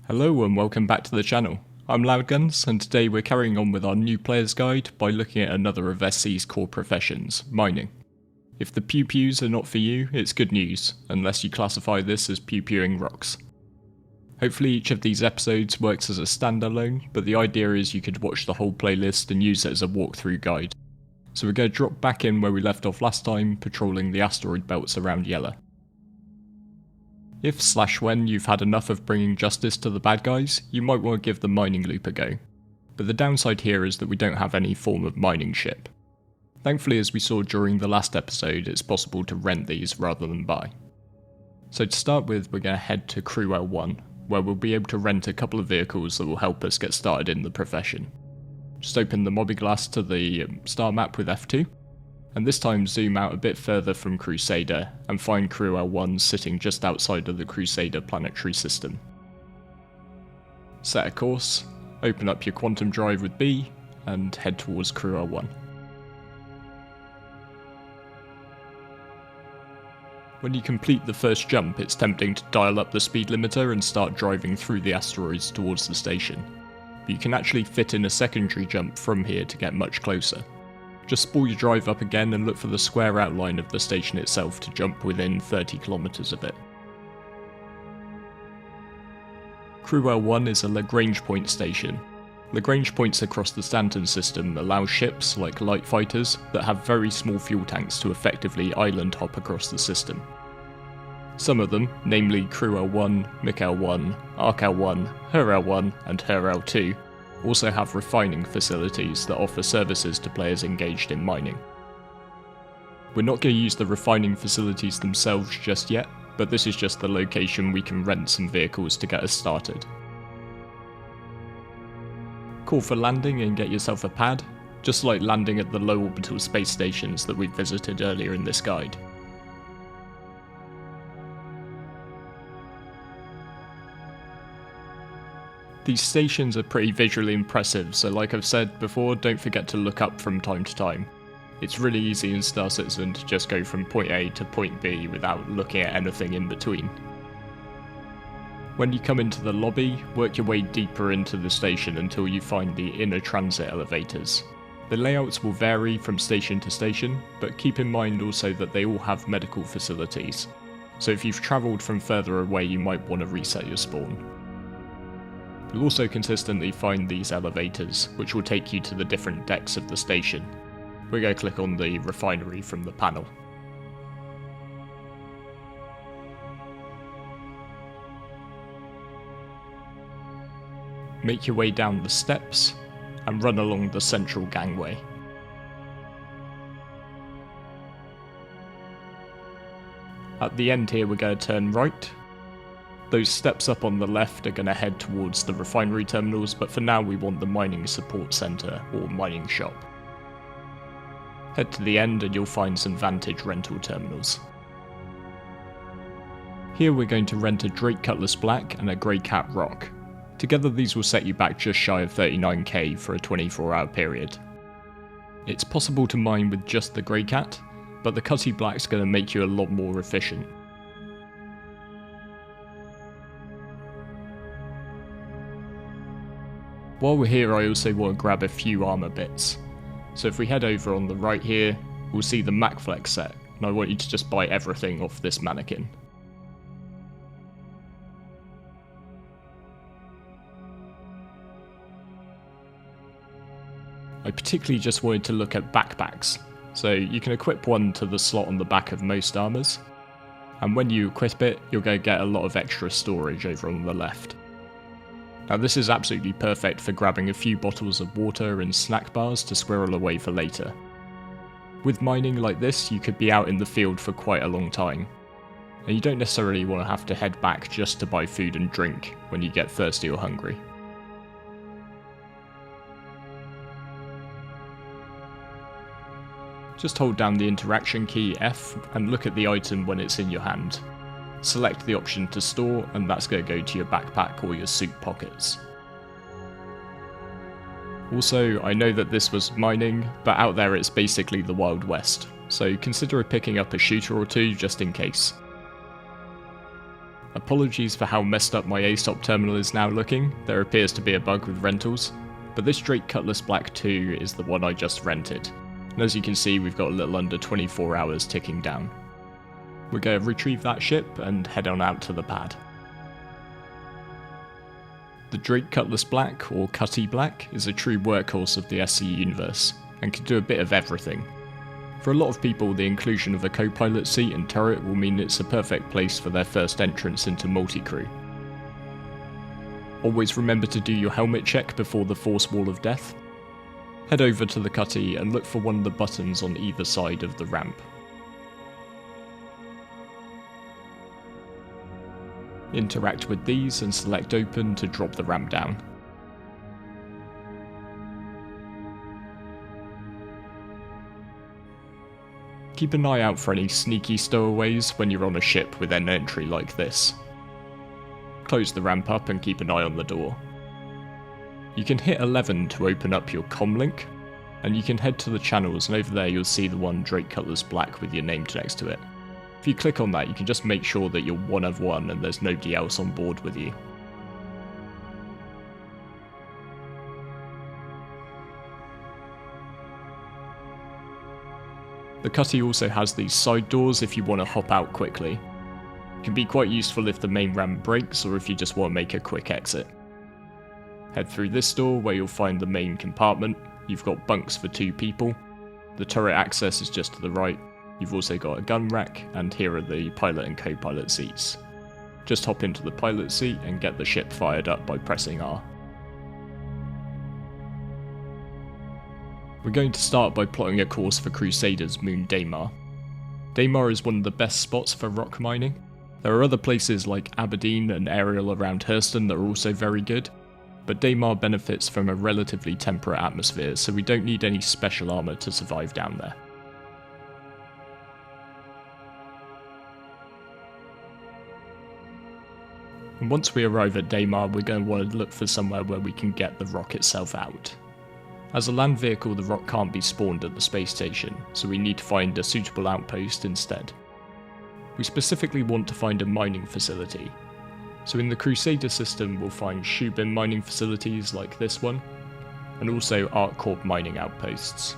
Hello and welcome back to the channel. I'm Loudguns and today we're carrying on with our new player's guide by looking at another of SC's core professions, mining. If the pew-pews are not for you, it's good news, unless you classify this as pew-pewing rocks. Hopefully each of these episodes works as a standalone, but the idea is you could watch the whole playlist and use it as a walkthrough guide. So we're going to drop back in where we left off last time, patrolling the asteroid belts around Yellow. If/when you've had enough of bringing justice to the bad guys, you might want to give the mining loop a go. But the downside here is that we don't have any form of mining ship. Thankfully, as we saw during the last episode, it's possible to rent these rather than buy. So to start with, we're going to head to Crew L1, where we'll be able to rent a couple of vehicles that will help us get started in the profession. Just open the Mobiglass to the star map with F2, and this time zoom out a bit further from Crusader and find Crew L1 sitting just outside of the Crusader planetary system. Set a course, open up your quantum drive with B, and head towards Crew L1. When you complete the first jump, it's tempting to dial up the speed limiter and start driving through the asteroids towards the station, but you can actually fit in a secondary jump from here to get much closer. Just spool your drive up again and look for the square outline of the station itself to jump within 30 kilometers of it. Crew L1 is a Lagrange point station. Lagrange points across the Stanton system allow ships, like light fighters, that have very small fuel tanks to effectively island hop across the system. Some of them, namely Crew L1, Mick L1, Arc L1, Her L1 and Her L2, also have refining facilities that offer services to players engaged in mining. We're not going to use the refining facilities themselves just yet, but this is just the location we can rent some vehicles to get us started. Call for landing and get yourself a pad, just like landing at the low orbital space stations that we visited earlier in this guide. These stations are pretty visually impressive, so like I've said before, don't forget to look up from time to time. It's really easy in Star Citizen to just go from point A to point B without looking at anything in between. When you come into the lobby, work your way deeper into the station until you find the inner transit elevators. The layouts will vary from station to station, but keep in mind also that they all have medical facilities, so if you've travelled from further away you might want to reset your spawn. You'll also consistently find these elevators, which will take you to the different decks of the station. We're going to click on the refinery from the panel. Make your way down the steps, and run along the central gangway. At the end here we're going to turn right. Those steps up on the left are going to head towards the refinery terminals, but for now we want the mining support centre, or mining shop. Head to the end and you'll find some Vantage rental terminals. Here we're going to rent a Drake Cutlass Black and a Grey Cat R.O.C. Together these will set you back just shy of 39k for a 24-hour period. It's possible to mine with just the Grey Cat, but the Cutty Black's going to make you a lot more efficient. While we're here, I also want to grab a few armour bits. So if we head over on the right here, we'll see the MacFlex set, and I want you to just buy everything off this mannequin. I particularly just wanted to look at backpacks, so you can equip one to the slot on the back of most armours, and when you equip it, you're going to get a lot of extra storage over on the left. Now this is absolutely perfect for grabbing a few bottles of water and snack bars to squirrel away for later. With mining like this, you could be out in the field for quite a long time, and you don't necessarily want to have to head back just to buy food and drink when you get thirsty or hungry. Just hold down the interaction key F and look at the item when it's in your hand. Select the option to store, and that's going to go to your backpack or your suit pockets. Also, I know that this was mining, but out there it's basically the Wild West, so consider picking up a shooter or two just in case. Apologies for how messed up my ASOP terminal is now looking, there appears to be a bug with rentals, but this Drake Cutlass Black 2 is the one I just rented, and as you can see we've got a little under 24 hours ticking down. We're going to retrieve that ship and head on out to the pad. The Drake Cutlass Black, or Cutty Black, is a true workhorse of the SC universe, and can do a bit of everything. For a lot of people, the inclusion of a co-pilot seat and turret will mean it's a perfect place for their first entrance into multi-crew. Always remember to do your helmet check before the force wall of death. Head over to the Cutty and look for one of the buttons on either side of the ramp. Interact with these and select open to drop the ramp down. Keep an eye out for any sneaky stowaways when you're on a ship with an entry like this. Close the ramp up and keep an eye on the door. You can hit 11 to open up your comlink, and you can head to the channels, and over there you'll see the one Drake Cutlass Black with your name next to it. If you click on that, you can just make sure that you're one of one and there's nobody else on board with you. The Cutty also has these side doors if you want to hop out quickly. It can be quite useful if the main ramp breaks or if you just want to make a quick exit. Head through this door where you'll find the main compartment. You've got bunks for 2 people. The turret access is just to the right. You've also got a gun rack, and here are the pilot and co-pilot seats. Just hop into the pilot seat and get the ship fired up by pressing R. We're going to start by plotting a course for Crusader's moon Daymar. Daymar is one of the best spots for rock mining. There are other places like Aberdeen and Ariel around Hurston that are also very good, but Daymar benefits from a relatively temperate atmosphere, so we don't need any special armour to survive down there. And once we arrive at Daymar, we're going to want to look for somewhere where we can get the ROC itself out. As a land vehicle, the ROC can't be spawned at the space station, so we need to find a suitable outpost instead. We specifically want to find a mining facility. So in the Crusader system, we'll find shoe-bin mining facilities like this one, and also ArcCorp mining outposts.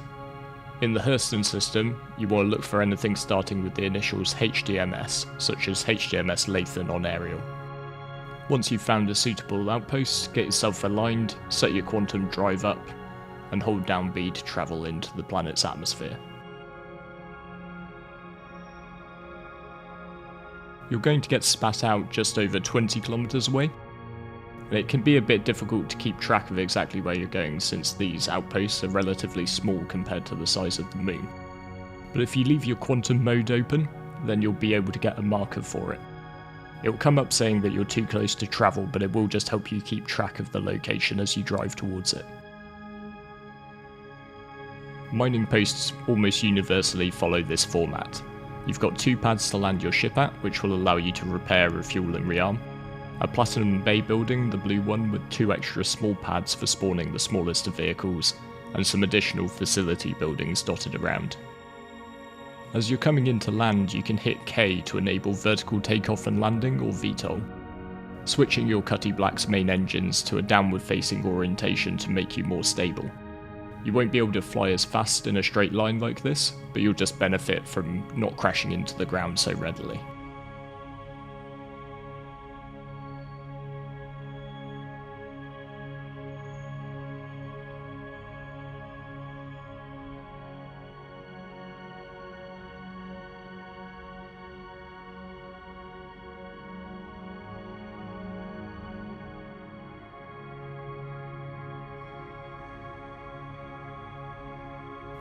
In the Hurston system, you want to look for anything starting with the initials HDMS, such as HDMS Lathan on Ariel. Once you've found a suitable outpost, get yourself aligned, set your quantum drive up, and hold down B to travel into the planet's atmosphere. You're going to get spat out just over 20 kilometers away, and it can be a bit difficult to keep track of exactly where you're going since these outposts are relatively small compared to the size of the moon. But if you leave your quantum mode open, then you'll be able to get a marker for it. It will come up saying that you're too close to travel, but it will just help you keep track of the location as you drive towards it. Mining posts almost universally follow this format. You've got 2 pads to land your ship at, which will allow you to repair, refuel and rearm. A Platinum Bay building, the blue one, with 2 extra small pads for spawning the smallest of vehicles, and some additional facility buildings dotted around. As you're coming into land, you can hit K to enable vertical takeoff and landing, or VTOL, switching your Cutty Black's main engines to a downward facing orientation to make you more stable. You won't be able to fly as fast in a straight line like this, but you'll just benefit from not crashing into the ground so readily.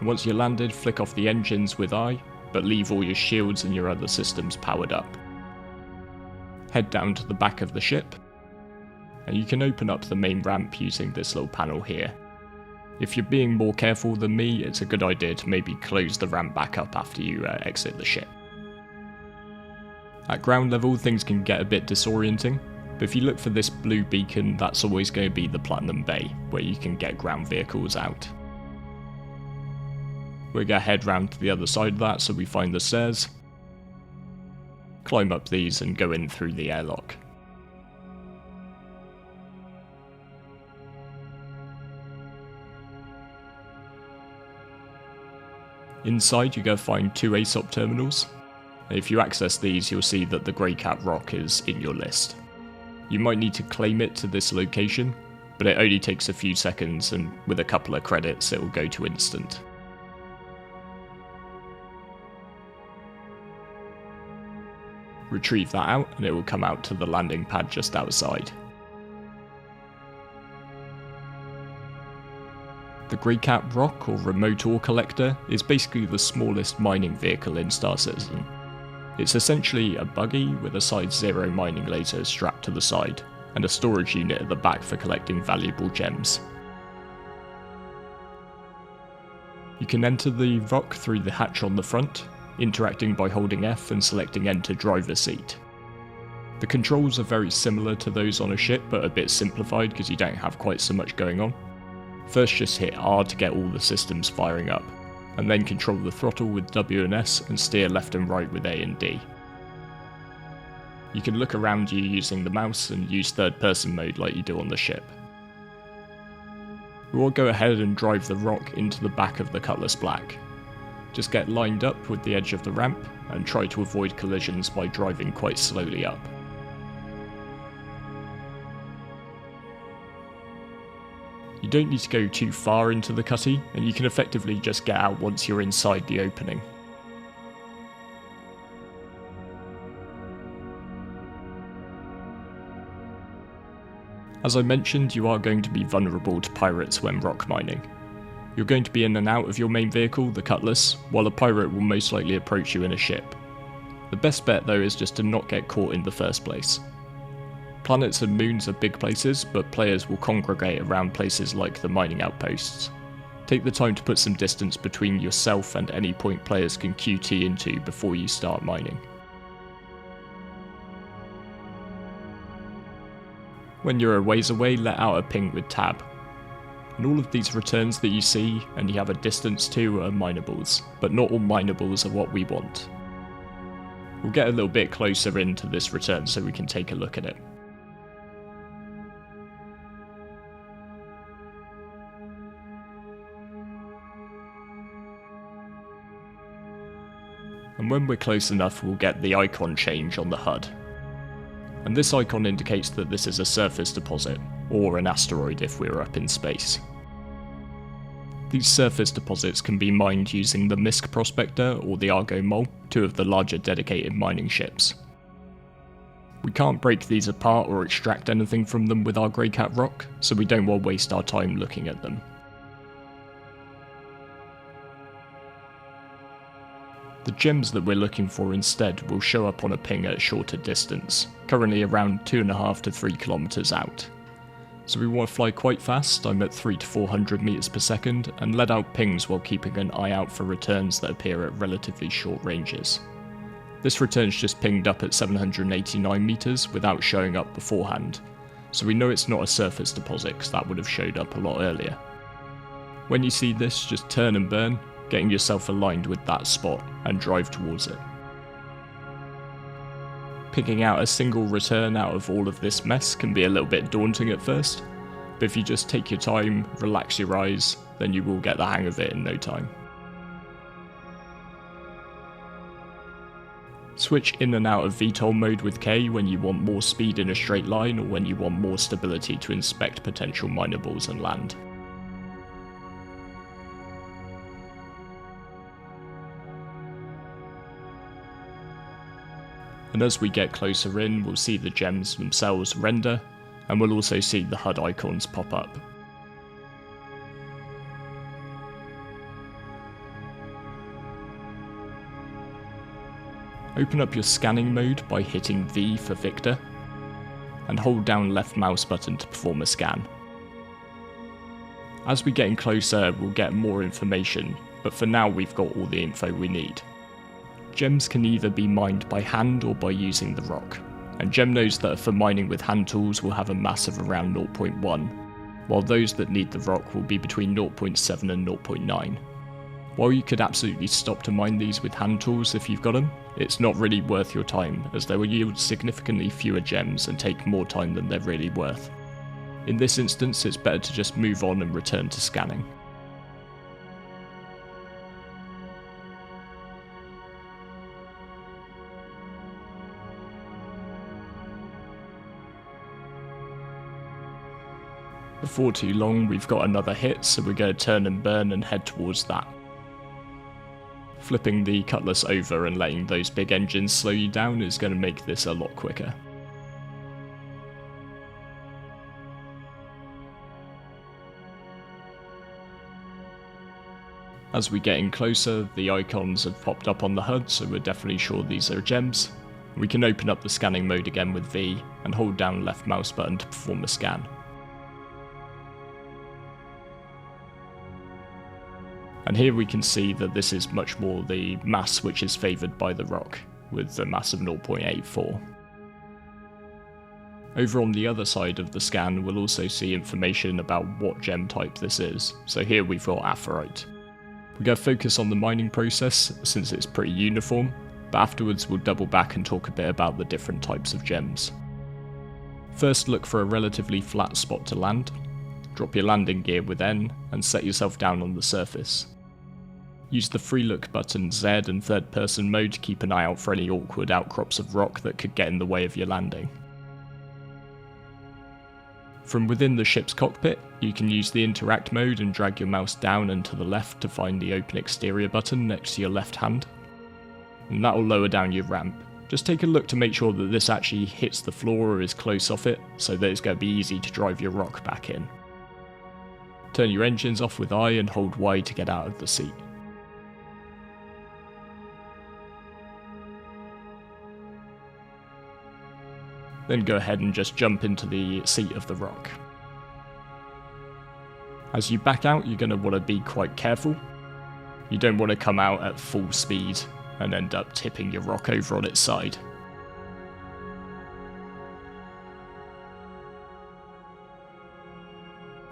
Once you're landed, flick off the engines with I, but leave all your shields and your other systems powered up. Head down to the back of the ship, and you can open up the main ramp using this little panel here. If you're being more careful than me, it's a good idea to maybe close the ramp back up after you exit the ship. At ground level, things can get a bit disorienting, but if you look for this blue beacon, that's always going to be the Platinum Bay, where you can get ground vehicles out. We're going to head round to the other side of that so we find the stairs. climb up these and go in through the airlock. Inside you're going to find 2 ASOP terminals. If you access these, you'll see that the Grey Cat ROC is in your list. You might need to claim it to this location, but it only takes a few seconds, and with a couple of credits it will go to instant. Retrieve that out and it will come out to the landing pad just outside. The Grey Cat ROC, or Remote Ore Collector, is basically the smallest mining vehicle in Star Citizen. It's essentially a buggy with a size 0 mining laser strapped to the side, and a storage unit at the back for collecting valuable gems. You can enter the ROC through the hatch on the front, interacting by holding F and selecting Enter Driver Seat. The controls are very similar to those on a ship, but a bit simplified because you don't have quite so much going on. First just hit R to get all the systems firing up, and then control the throttle with W and S and steer left and right with A and D. You can look around you using the mouse and use third person mode like you do on the ship. We will go ahead and drive the ROC into the back of the Cutlass Black. Just get lined up with the edge of the ramp and try to avoid collisions by driving quite slowly up. You don't need to go too far into the cutty, and you can effectively just get out once you're inside the opening. As I mentioned, you are going to be vulnerable to pirates when rock mining. You're going to be in and out of your main vehicle, the Cutlass, while a pirate will most likely approach you in a ship. The best bet though is just to not get caught in the first place. Planets and moons are big places, but players will congregate around places like the mining outposts. Take the time to put some distance between yourself and any point players can QT into before you start mining. When you're a ways away, let out a ping with tab. And all of these returns that you see and you have a distance to are minables, but not all minables are what we want. We'll get a little bit closer into this return so we can take a look at it. And when we're close enough, we'll get the icon change on the HUD. And this icon indicates that this is a surface deposit, or an asteroid if we're up in space. These surface deposits can be mined using the MISC Prospector or the Argo Mole, 2 of the larger dedicated mining ships. We can't break these apart or extract anything from them with our Grey Cat ROC, so we don't want to waste our time looking at them. The gems that we're looking for instead will show up on a ping at a shorter distance, currently around 2.5 to 3 kilometers out. So we want to fly quite fast, I'm at 300 to 400 meters per second, and let out pings while keeping an eye out for returns that appear at relatively short ranges. This return's just pinged up at 789 meters without showing up beforehand, so we know it's not a surface deposit because that would have showed up a lot earlier. When you see this, just turn and burn, getting yourself aligned with that spot and drive towards it. Picking out a single return out of all of this mess can be a little bit daunting at first, but if you just take your time, relax your eyes, then you will get the hang of it in no time. Switch in and out of VTOL mode with K when you want more speed in a straight line or when you want more stability to inspect potential minables and land. And as we get closer in, we'll see the gems themselves render, and we'll also see the HUD icons pop up. Open up your scanning mode by hitting V for Victor, and hold down left mouse button to perform a scan. As we get in closer, we'll get more information, but for now we've got all the info we need. Gems can either be mined by hand or by using the ROC, and gem nodes that are for mining with hand tools will have a mass of around 0.1, while those that need the ROC will be between 0.7 and 0.9. While you could absolutely stop to mine these with hand tools if you've got them, it's not really worth your time, as they will yield significantly fewer gems and take more time than they're really worth. In this instance, it's better to just move on and return to scanning. Before too long, we've got another hit, so we're going to turn and burn and head towards that. Flipping the Cutlass over and letting those big engines slow you down is going to make this a lot quicker. As we're getting closer, the icons have popped up on the HUD, so we're definitely sure these are gems. We can open up the scanning mode again with V and hold down left mouse button to perform a scan. And here we can see that this is much more the mass which is favoured by the R.O.C, with a mass of 0.84. Over on the other side of the scan we'll also see information about what gem type this is, so here we've got Aphorite. We're going to focus on the mining process since it's pretty uniform, but afterwards we'll double back and talk a bit about the different types of gems. First, look for a relatively flat spot to land. Drop your landing gear with N and set yourself down on the surface. Use the free look button Z and third person mode to keep an eye out for any awkward outcrops of rock that could get in the way of your landing. From within the ship's cockpit, you can use the interact mode and drag your mouse down and to the left to find the open exterior button next to your left hand. And that will lower down your ramp. Just take a look to make sure that this actually hits the floor or is close off it, so that it's going to be easy to drive your R.O.C back in. Turn your engines off with I and hold Y to get out of the seat. Then go ahead and just jump into the seat of the R.O.C. As you back out, you're going to want to be quite careful. You don't want to come out at full speed and end up tipping your R.O.C over on its side.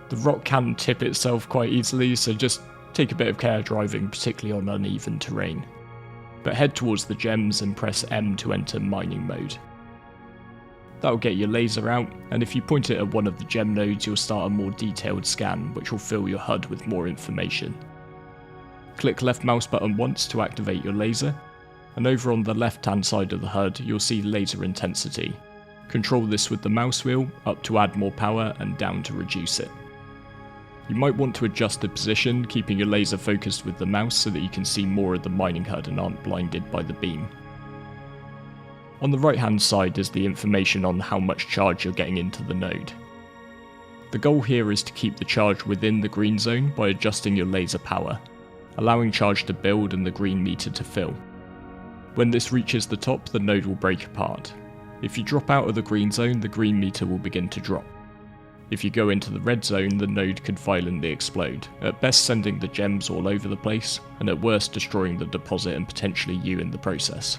The R.O.C can tip itself quite easily, so just take a bit of care driving, particularly on uneven terrain. But head towards the gems and press M to enter mining mode. That'll get your laser out, and if you point it at one of the gem nodes you'll start a more detailed scan, which will fill your HUD with more information. Click left mouse button once to activate your laser, and over on the left hand side of the HUD you'll see laser intensity. Control this with the mouse wheel, up to add more power and down to reduce it. You might want to adjust the position, keeping your laser focused with the mouse so that you can see more of the mining HUD and aren't blinded by the beam. On the right hand side is the information on how much charge you're getting into the node. The goal here is to keep the charge within the green zone by adjusting your laser power, allowing charge to build and the green meter to fill. When this reaches the top, the node will break apart. If you drop out of the green zone, the green meter will begin to drop. If you go into the red zone, the node could violently explode, at best sending the gems all over the place, and at worst destroying the deposit and potentially you in the process.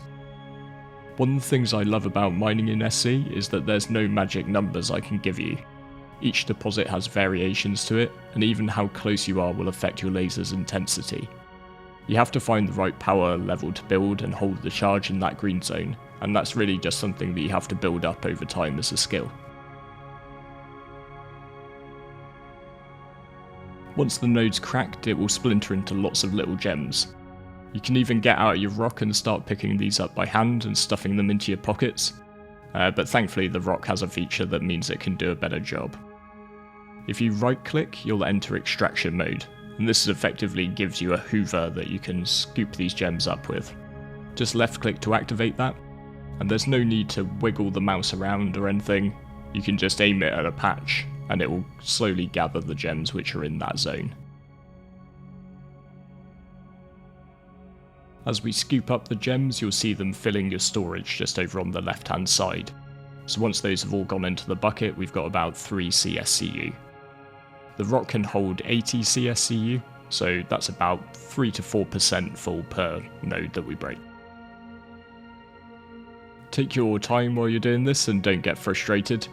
One of the things I love about mining in SC is that there's no magic numbers I can give you. Each deposit has variations to it, and even how close you are will affect your laser's intensity. You have to find the right power level to build and hold the charge in that green zone, and that's really just something that you have to build up over time as a skill. Once the node's cracked, it will splinter into lots of little gems. You can even get out your R.O.C and start picking these up by hand and stuffing them into your pockets, but thankfully the R.O.C has a feature that means it can do a better job. If you right click, you'll enter extraction mode, and this effectively gives you a hoover that you can scoop these gems up with. Just left click to activate that, and there's no need to wiggle the mouse around or anything. You can just aim it at a patch, and it will slowly gather the gems which are in that zone. As we scoop up the gems, you'll see them filling your storage just over on the left hand side. So once those have all gone into the bucket, we've got about 3 CSCU. The R.O.C can hold 80 CSCU, so that's about 3 to 4% full per node that we break. Take your time while you're doing this and don't get frustrated.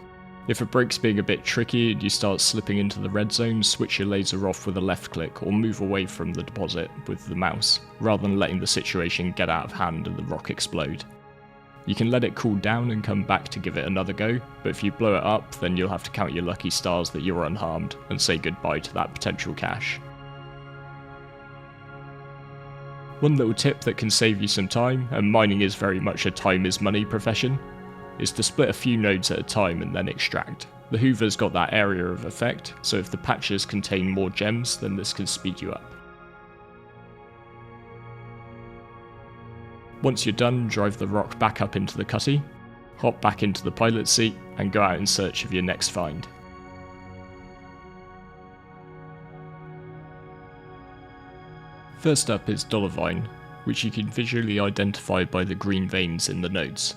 If a break's being a bit tricky and you start slipping into the red zone, switch your laser off with a left click or move away from the deposit with the mouse, rather than letting the situation get out of hand and the rock explode. You can let it cool down and come back to give it another go, but if you blow it up, then you'll have to count your lucky stars that you're unharmed and say goodbye to that potential cash. One little tip that can save you some time, and mining is very much a time is money profession, is to split a few nodes at a time and then extract. The Hoover's got that area of effect, so if the patches contain more gems, then this can speed you up. Once you're done, drive the rock back up into the cutty, hop back into the pilot seat, and go out in search of your next find. First up is Dollar Vine, which you can visually identify by the green veins in the nodes.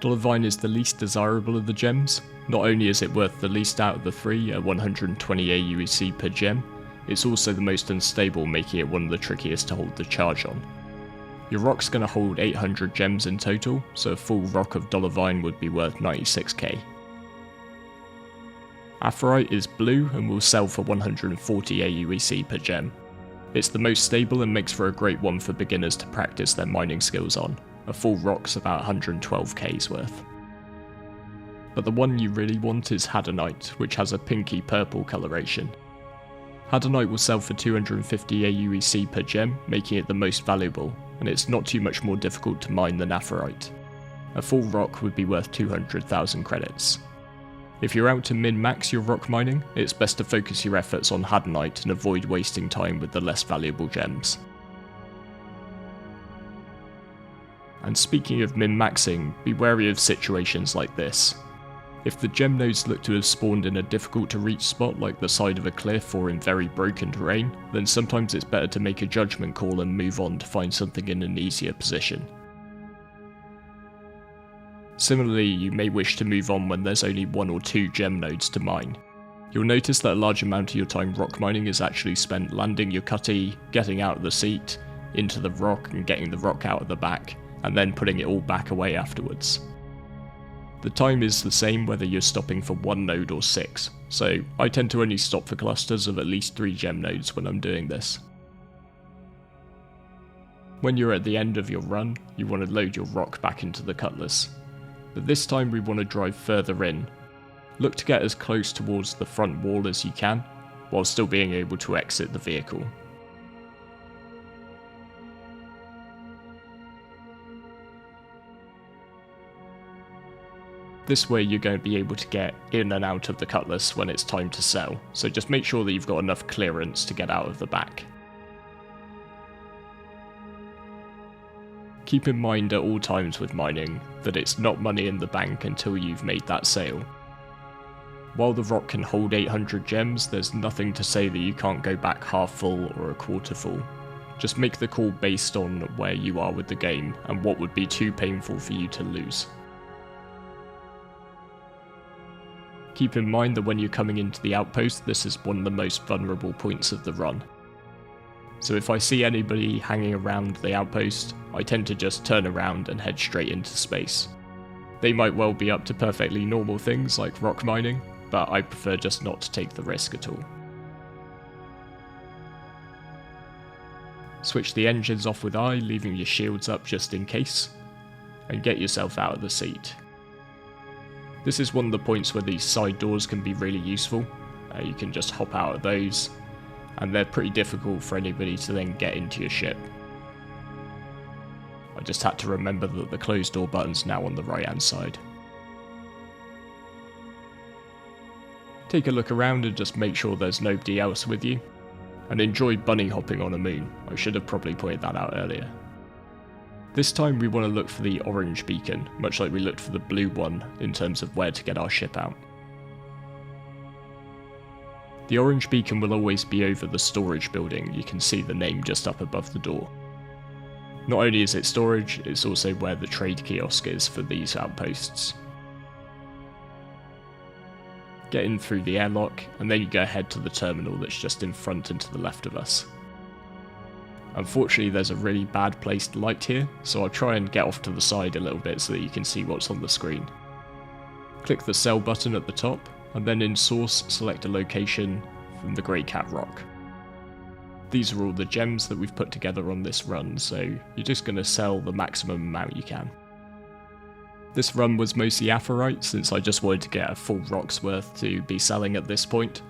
Dollar Vine is the least desirable of the gems. Not only is it worth the least out of the three at 120 AUEC per gem, it's also the most unstable, making it one of the trickiest to hold the charge on. Your rock's going to hold 800 gems in total, so a full rock of Dollar Vine would be worth 96k. Aphorite is blue and will sell for 140 AUEC per gem. It's the most stable and makes for a great one for beginners to practice their mining skills on. A full rock's about 112k's worth. But the one you really want is Hadonite, which has a pinky purple coloration. Hadonite will sell for 250 AUEC per gem, making it the most valuable, and it's not too much more difficult to mine than Aphorite. A full rock would be worth 200,000 credits. If you're out to min-max your rock mining, it's best to focus your efforts on Hadonite and avoid wasting time with the less valuable gems. And speaking of min-maxing, be wary of situations like this. If the gem nodes look to have spawned in a difficult to reach spot like the side of a cliff or in very broken terrain, then sometimes it's better to make a judgment call and move on to find something in an easier position. Similarly, you may wish to move on when there's only 1 or 2 gem nodes to mine. You'll notice that a large amount of your time rock mining is actually spent landing your cutty, getting out of the seat, into the rock and getting the rock out of the back, and then putting it all back away afterwards. The time is the same whether you're stopping for 1 node or 6, so I tend to only stop for clusters of at least 3 gem nodes when I'm doing this. When you're at the end of your run, you want to load your rock back into the Cutlass, but this time we want to drive further in. Look to get as close towards the front wall as you can, while still being able to exit the vehicle. This way you're going to be able to get in and out of the Cutlass when it's time to sell, so just make sure that you've got enough clearance to get out of the back. Keep in mind at all times with mining that it's not money in the bank until you've made that sale. While the rock can hold 800 gems, there's nothing to say that you can't go back half full or a quarter full. Just make the call based on where you are with the game and what would be too painful for you to lose. Keep in mind that when you're coming into the outpost, this is one of the most vulnerable points of the run. So if I see anybody hanging around the outpost, I tend to just turn around and head straight into space. They might well be up to perfectly normal things like rock mining, but I prefer just not to take the risk at all. Switch the engines off with I, leaving your shields up just in case, and get yourself out of the seat. This is one of the points where these side doors can be really useful. You can just hop out of those, and they're pretty difficult for anybody to then get into your ship. I just had to remember that the closed door button's now on the right hand side. Take a look around and just make sure there's nobody else with you, and enjoy bunny hopping on a moon. I should have probably pointed that out earlier. This time we want to look for the orange beacon, much like we looked for the blue one in terms of where to get our ship out. The orange beacon will always be over the storage building. You can see the name just up above the door. Not only is it storage, it's also where the trade kiosk is for these outposts. Get in through the airlock, and then you go ahead to the terminal that's just in front and to the left of us. Unfortunately, there's a really bad placed light here, so I'll try and get off to the side a little bit so that you can see what's on the screen. Click the sell button at the top, and then in source select a location from the Grey Cat Rock. These are all the gems that we've put together on this run, so you're just going to sell the maximum amount you can. This run was mostly Aphorite, since I just wanted to get a full ROC's worth to be selling at this point.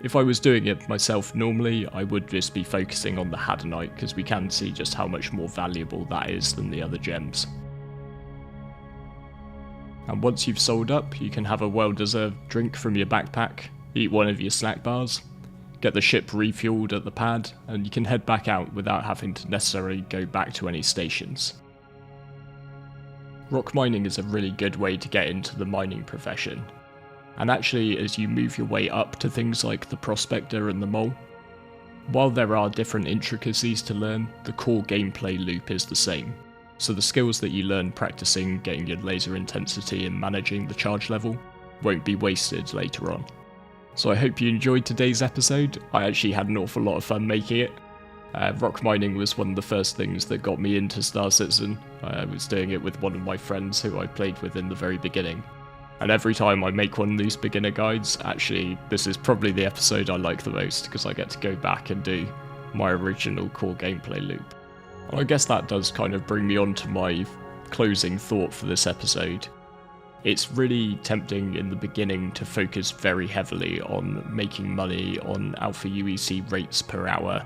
If I was doing it myself normally, I would just be focusing on the Hadonite, because we can see just how much more valuable that is than the other gems. And once you've sold up, you can have a well-deserved drink from your backpack, eat one of your snack bars, get the ship refueled at the pad, and you can head back out without having to necessarily go back to any stations. Rock mining is a really good way to get into the mining profession. And actually, as you move your way up to things like the Prospector and the Mole, while there are different intricacies to learn, the core gameplay loop is the same. So the skills that you learn practicing getting your laser intensity and managing the charge level won't be wasted later on. So I hope you enjoyed today's episode. I actually had an awful lot of fun making it. Rock mining was one of the first things that got me into Star Citizen. I was doing it with one of my friends who I played with in the very beginning. And every time I make one of these beginner guides, actually this is probably the episode I like the most, because I get to go back and do my original core gameplay loop. And I guess that does kind of bring me on to my closing thought for this episode. It's really tempting in the beginning to focus very heavily on making money on Alpha UEC rates per hour.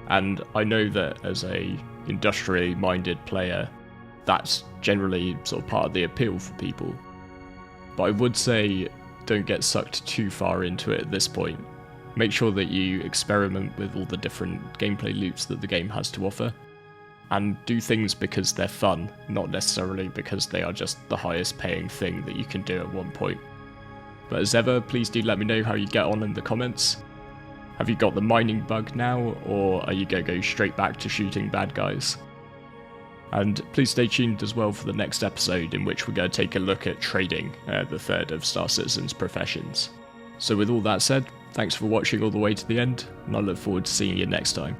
And I know that as a industrially minded player, that's generally sort of part of the appeal for people. But I would say don't get sucked too far into it at this point. Make sure that you experiment with all the different gameplay loops that the game has to offer. And do things because they're fun, not necessarily because they are just the highest paying thing that you can do at one point. But as ever, please do let me know how you get on in the comments. Have you got the mining bug now, or are you going to go straight back to shooting bad guys? And please stay tuned as well for the next episode, in which we're going to take a look at trading, the third of Star Citizen's professions. So with all that said, thanks for watching all the way to the end, and I look forward to seeing you next time.